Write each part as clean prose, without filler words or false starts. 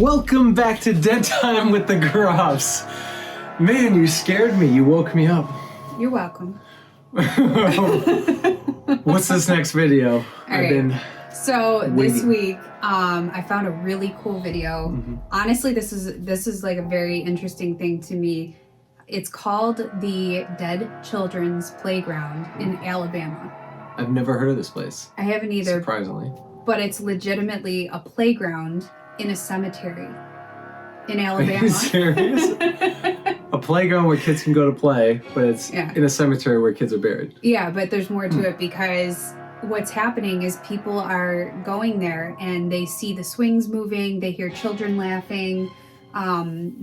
Welcome back to Dead Time with the Groffs. Man, you scared me. You woke me up. You're welcome. What's this next video? This week, I found a really cool video. Mm-hmm. Honestly, this is like a very interesting thing to me. It's called the Dead Children's Playground in Alabama. I've never heard of this place. I haven't either. Surprisingly. But it's legitimately a playground in a cemetery in Alabama. Are you serious? A playground where kids can go to play, but it's in a cemetery where kids are buried. Yeah, but there's more to it because what's happening is people are going there and they see the swings moving, they hear children laughing,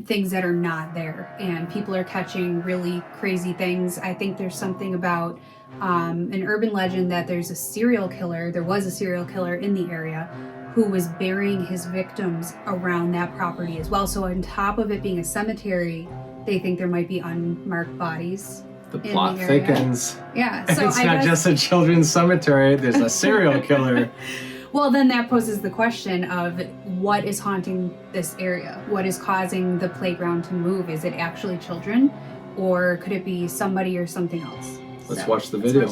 things that are not there, and people are catching really crazy things. I think there's something about an urban legend that there was a serial killer in the area who was burying his victims around that property as well. So on top of it being a cemetery, they think there might be unmarked bodies. The plot thickens. Yeah. So it's not just a children's cemetery, there's a serial killer. Well, then that poses the question of what is haunting this area? What is causing the playground to move? Is it actually children, or could it be somebody or something else? Let's watch the video.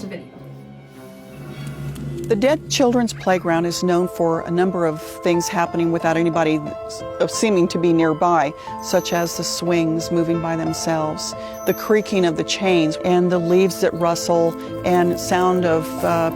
The Dead Children's Playground is known for a number of things happening without anybody seeming to be nearby, such as the swings moving by themselves, the creaking of the chains, and the leaves that rustle, and sound of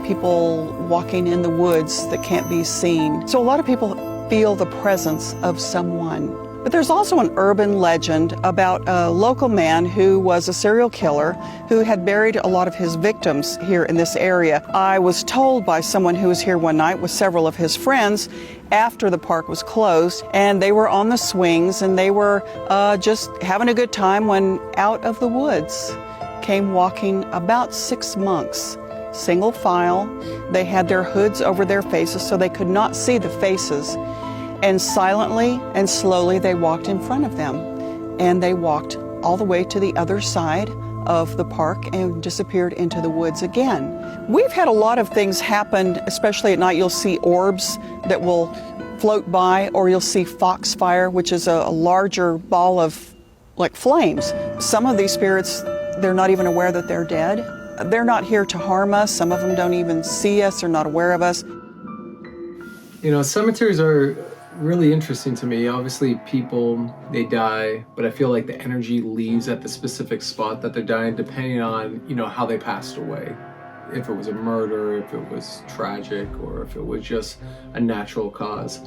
people walking in the woods that can't be seen. So a lot of people feel the presence of someone. But there's also an urban legend about a local man who was a serial killer who had buried a lot of his victims here in this area. I was told by someone who was here one night with several of his friends after the park was closed, and they were on the swings and they were just having a good time when out of the woods came walking about 6 monks, single file. They had their hoods over their faces so they could not see the faces. And silently and slowly they walked in front of them. And they walked all the way to the other side of the park and disappeared into the woods again. We've had a lot of things happen, especially at night. You'll see orbs that will float by, or you'll see foxfire, which is a larger ball of like flames. Some of these spirits, they're not even aware that they're dead. They're not here to harm us. Some of them don't even see us. They're not aware of us. You know, cemeteries are really interesting to me. Obviously people, they die, but I feel like the energy leaves at the specific spot that they're dying, depending on, you know, how they passed away. If it was a murder, if it was tragic, or if it was just a natural cause.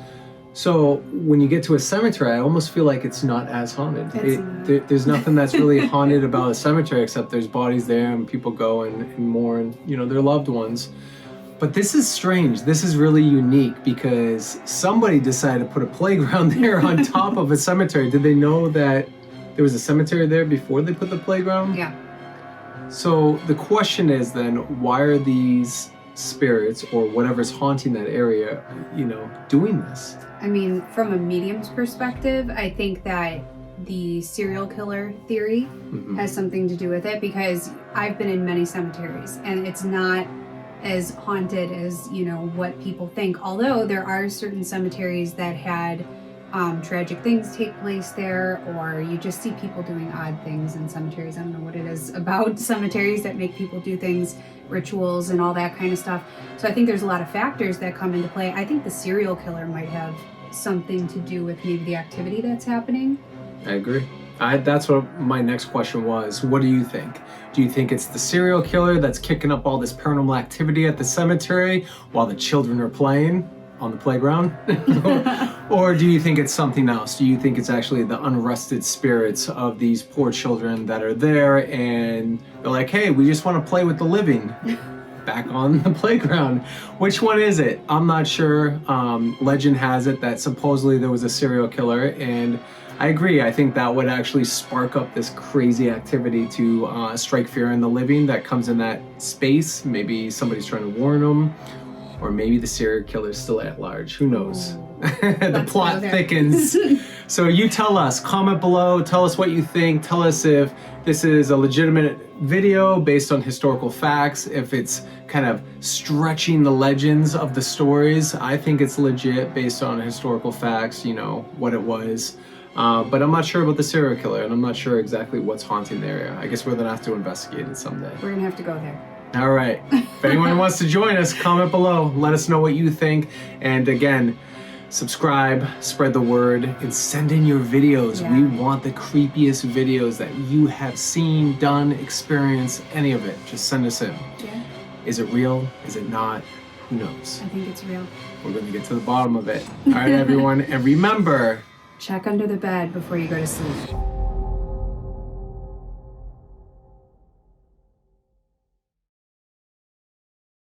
So when you get to a cemetery, I almost feel like it's not as haunted. There's nothing that's really haunted about a cemetery, except there's bodies there and people go and mourn, you know, their loved ones. But this is strange. This is really unique because somebody decided to put a playground there on top of a cemetery. Did they know that there was a cemetery there before they put the playground? Yeah. So the question is then, why are these spirits or whatever's haunting that area, you know, doing this? I mean, from a medium's perspective, I think that the serial killer theory has something to do with it, because I've been in many cemeteries and it's not as haunted as, you know, what people think. Although there are certain cemeteries that had tragic things take place there, or you just see people doing odd things in cemeteries. I don't know what it is about cemeteries that make people do things, rituals and all that kind of stuff. So I think there's a lot of factors that come into play. I think the serial killer might have something to do with maybe the activity that's happening. I agree. That's what my next question was. What do you think? Do you think it's the serial killer that's kicking up all this paranormal activity at the cemetery while the children are playing on the playground? Or do you think it's something else? Do you think it's actually the unrested spirits of these poor children that are there and they're like, hey, we just want to play with the living back on the playground? Which one is it? I'm not sure. Legend has it that supposedly there was a serial killer, and I agree. I think that would actually spark up this crazy activity to strike fear in the living that comes in that space. Maybe somebody's trying to warn them, or maybe the serial killer's still at large. Who knows? The plot thickens. So you tell us, comment below, tell us what you think, tell us if this is a legitimate video based on historical facts, if it's kind of stretching the legends of the stories. I think it's legit based on historical facts, you know, what it was. But I'm not sure about the serial killer, and I'm not sure exactly what's haunting the area. I guess we're gonna have to investigate it someday. We're gonna have to go there. All right. If anyone wants to join us, comment below. Let us know what you think. And again, subscribe, spread the word, and send in your videos. Yeah. We want the creepiest videos that you have seen, done, experienced, any of it. Just send us in. Yeah. Is it real? Is it not? Who knows? I think it's real. We're going to get to the bottom of it. All right, everyone. And remember, Check under the bed before you go to sleep.